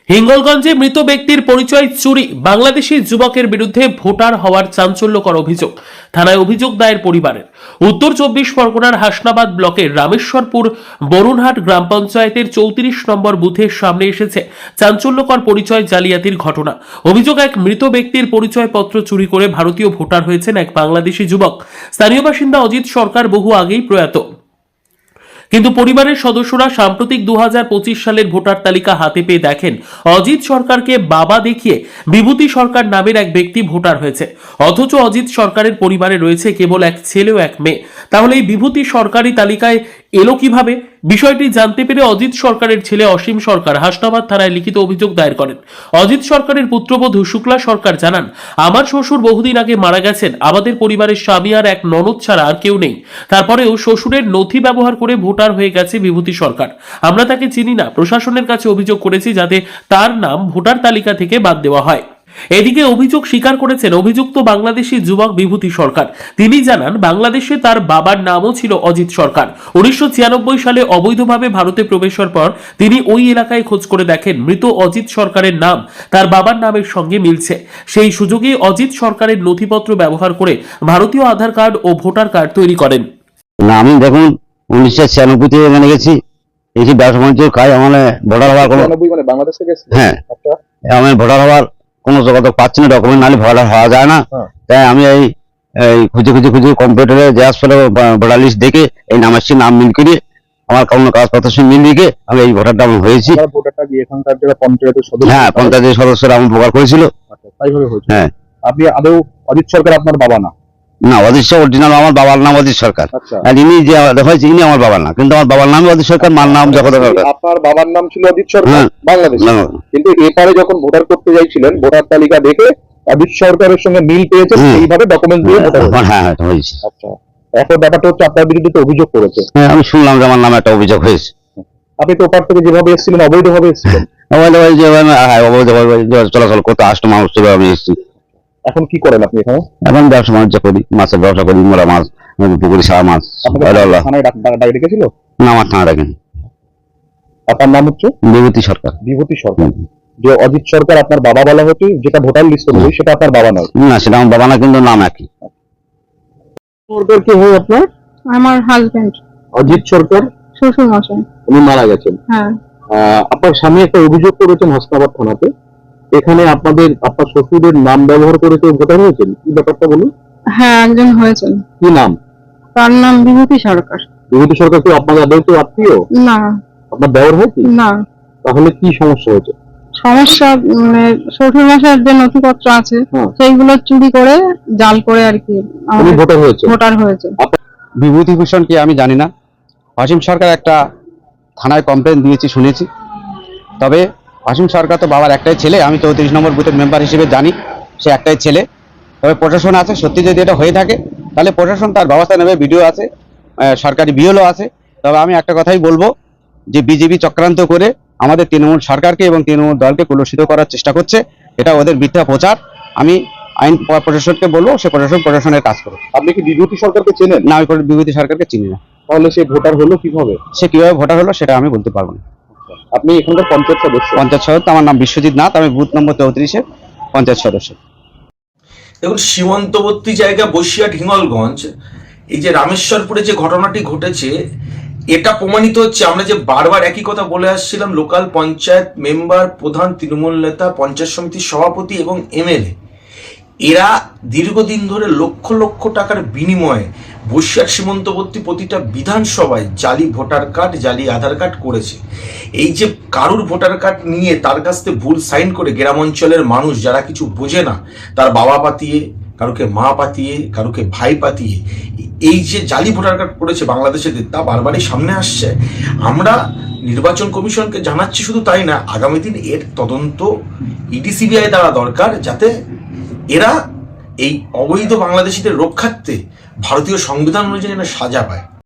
হিঙ্গলগঞ্জে মৃত ব্যক্তির পরিচয় চুরি, বাংলাদেশি যুবকের বিরুদ্ধে ভোটার হওয়ার চাঞ্চল্যকর অভিযোগ। থানায় অভিযোগ দায়ের পরিবারের। উত্তর 24 পরগনার হাসনাবাদ ব্লকের রামেশ্বরপুর বরুণহাট গ্রাম পঞ্চায়েতের 34 নম্বর বুথের সামনে এসেছে চাঞ্চল্যকর পরিচয় জালিয়াতির ঘটনা। অভিযোগ, এক মৃত ব্যক্তির পরিচয়পত্র চুরি করে ভারতীয় ভোটার হয়েছেন এক বাংলাদেশি যুবক। স্থানীয় বাসিন্দা অজিত সরকার বহু আগেই প্রয়াত, কিন্তু পরিবারের সদস্যরা সাম্প্রতিক 2025 সালের ভোটার তালিকা হাতে পেয়ে দেখেন অজিত সরকারকে বাবা দেখিয়ে বিভূতি সরকার নামের এক ব্যক্তি ভোটার হয়েছে। অথচ অজিত সরকারের পরিবারে রয়েছে কেবল এক ছেলে ও এক মেয়ে। তাহলে এই বিভূতি সরকারি তালিকায় এলো কিভাবে? বিষয়টি জানতে পেরে অজিত সরকারের ছেলে অসীম সরকার হাসনাবাদ থানায় লিখিত অভিযোগ দায়ের করেন। অজিত সরকারের পুত্রবধূ শুক্লা সরকার জানান, আমার শ্বশুর বহুদিন আগে মারা গেছেন। আমাদের পরিবারের স্বামী আর এক ননদ ছাড়া আর কেউ নেই। তারপরেও শ্বশুরের নথি ব্যবহার করে ভোটার হয়ে গেছে বিভূতি সরকার। আমরা তাকে চিনি না। প্রশাসনের কাছে অভিযোগ করেছি যাতে তার নাম ভোটার তালিকা থেকে বাদ দেওয়া হয়। এদিকে অভিযোগ স্বীকার করেছেন অভিযুক্ত বাংলাদেশি যুবক বিভূতি সরকার। তিনি জানান, বাংলাদেশে তার বাবার নামও ছিল অজিত সরকার। 1996 সালে অবৈধভাবে ভারতে প্রবেশের পর তিনি ওই এলাকায় খোঁজ করে দেখেন মৃত অজিত সরকারের নাম তার বাবার নামের সঙ্গে মিলছে। সেই সুযোগে অজিত সরকারের নথিপত্র ব্যবহার করে ভারতীয় আধার কার্ড ও ভোটার কার্ড তৈরি করেন। আমি দেখুন 1996 থেকে এখানে গেছি, এই যে ব্যবসা বাণিজ্য কাজ আমার ভোটার হওয়ার কোনো বাংলাদেশ থেকে হ্যাঁ আমি ভোটার হওয়ার কোনো যোগাযোগ পাচ্ছি না, ডকুমেন্ট নাহলে ভোটার হওয়া যায় না। তাই আমি এই খুঁজে কম্পিউটারে যে আসলে ভোটার লিস্ট দেখে এই নামের নাম মিল করে আমার কোনো কাগজপত্র সঙ্গে মিল লিখে আমি এই ভোটারটা আমি হয়েছি। ভোটারটা গিয়ে এখানকার যারা পঞ্চায়েতের সদস্য, হ্যাঁ পঞ্চায়েতের সদস্যরা আমি উপকার করেছিল। তাইভাবে হয়েছে। হ্যাঁ, আপনি আদৌ অজিত সরকার আপনার বাবা না? না, অজিত অরিজিনাল আমার বাবার নাম অজিত সরকার। আর ইনি যে দেখাচ্ছি ইনি আমার বাবার নাম, কিন্তু আমার বাবার নাম অজিত সরকার, মার নাম জগৎ সরকার। আপনার বাবার নাম ছিল অজিত সরকার বাংলাদেশ, কিন্তু এপারে যখন ভোটার করতে যাইছিলেন ভোটার তালিকা দেখে অজিত সরকারের সঙ্গে মিল পেয়েছে, এইভাবে ডকুমেন্ট দিয়ে ভোটার হয়েছে। হ্যাঁ হয়েছে। আচ্ছা, এখন ব্যাপারটা হচ্ছে আপনার বিরুদ্ধে তো অভিযোগ করেছে। হ্যাঁ, আমি শুনলাম যে আমার নামে একটা অভিযোগ হয়েছে। আপনি তো ওপার থেকে যেভাবে এসেছিলেন অবৈধভাবে এসেছিলেন। চলাচল করতে আসতো মানুষ, আমি এসেছি। এখন কি করেন আপনি এখানে? এখন ব্যবসা বাণিজ্য করি, মাছের ব্যবসা করি, মোরা মাছ, পুকুরি সারা মাছ। থানায় ডাক ডেকেছিল? না, আমার থানা ডাকেনি। আপনার নাম হচ্ছে বিভূতি সরকার। বিভূতি সরকার। যে অজিত সরকার আপনার বাবা বলা হতো, যেটা ভোটার লিস্টে বলি সেটা আপনার বাবা নয়? না, সেটা আমার বাবা না, কিন্তু নাম একই। সরকার কি হয় আপনার? আমার হাজবেন্ড। অজিত সরকার শ্বশুর মশাই। উনি মারা গেছেন। হ্যাঁ। আপনার স্বামী একটা অভিযোগ করেছেন হাসনাবাদ থানাতে, এখানে আপনার শ্বশুরের নাম ব্যবহার করে কেউ ভোটার হয়েছেন। কি ব্যাপারটা বলুন। হ্যাঁ, একজন হয়েছেন। কি নাম? তার নাম বিভূতি সরকার। বিভূতি সরকার কি আপনার আদৌ আত্মীয়? না। আপনার দেওর হয় কি? না। তাহলে কি সমস্যা হয়েছে? সমস্যা শ্বশুর মশাইয়ের যে নথিপত্র আছে সেইগুলো চুরি করে জাল করে আর কি ভোটার হয়েছে। বিভূতিভূষণ কি আমি জানি না। অসীম সরকার একটা থানায় কমপ্লেন দিয়েছি শুনেছি। তবে অসীম সরকার তো বাবার একটাই ছেলে, আমি 34 নম্বর বুথের মেম্বার হিসেবে জানি সে একটাই ছেলে। তবে প্রশাসন আছে, সত্যি যদি এটা হয়ে থাকে তাহলে প্রশাসন তার ব্যবস্থা নেবে। ভিডিও আছে, সরকারি বিএলও আছে। তবে আমি একটা কথাই বলবো যে বিজেপি চক্রান্ত করে আমাদের তৃণমূল সরকারকে এবং তৃণমূল দলকে কলুষিত করার চেষ্টা করছে। এটা ওদের মিথ্যা প্রচার। আমি আইন প্রশাসনকে বলবো সে প্রশাসনের কাজ করো। আপনি কি বিভূতি সরকারকে চেনেন? না, আমি বিভূতি সরকারকে চিনি না। তাহলে সে ভোটার হলো কিভাবে? সে কিভাবে ভোটার হলো সেটা আমি বলতে পারবো না। আপনি এখানকার পঞ্চায়েত সদস্য? পঞ্চায়েত সদস্য। আমার নাম বিশ্বজিৎ নাথ, আমি বুথ নম্বর 34-এর পঞ্চায়েত সদস্য। দেখুন, সীমান্তবর্তী জায়গা বসিরহাট হিঙ্গলগঞ্জ, এই যে রামেশ্বরপুরে যে ঘটনাটি ঘটেছে এটা প্রমাণিত হচ্ছে। আমরা যে বারবার একই কথা বলে আসছিলাম, লোকাল পঞ্চায়েত মেম্বার, প্রধান, তৃণমূল নেতা, পঞ্চায়েত সমিতির সভাপতি এবং এমএলএ এরা দীর্ঘদিন ধরে লক্ষ লক্ষ টাকার বিনিময়ে বসিরহাট সীমান্তবর্তী প্রতিটা বিধানসভায় জালি ভোটার কার্ড, জালি আধার কার্ড করেছে। এই যে কারুর ভোটার কার্ড নিয়ে তার কাছ থেকে ভুল সাইন করে গ্রাম অঞ্চলের মানুষ যারা কিছু বোঝে না, তার বাবা পাতিয়ে, কারুকে মা পাতিয়ে, কারুকে ভাই পাতিয়ে এই যে জালি ভোটার কার্ড করেছে বাংলাদেশে, তা বারবারই সামনে আসছে। আমরা নির্বাচন কমিশনকে জানাচ্ছি, শুধু তাই না, আগামী দিন এর তদন্ত ইডি-সিবিআই দ্বারা দরকার, যাতে এরা এই অবৈধ বাংলাদেশিদের রক্ষার্থে ভারতীয় সংবিধান অনুযায়ী সাজা পায়।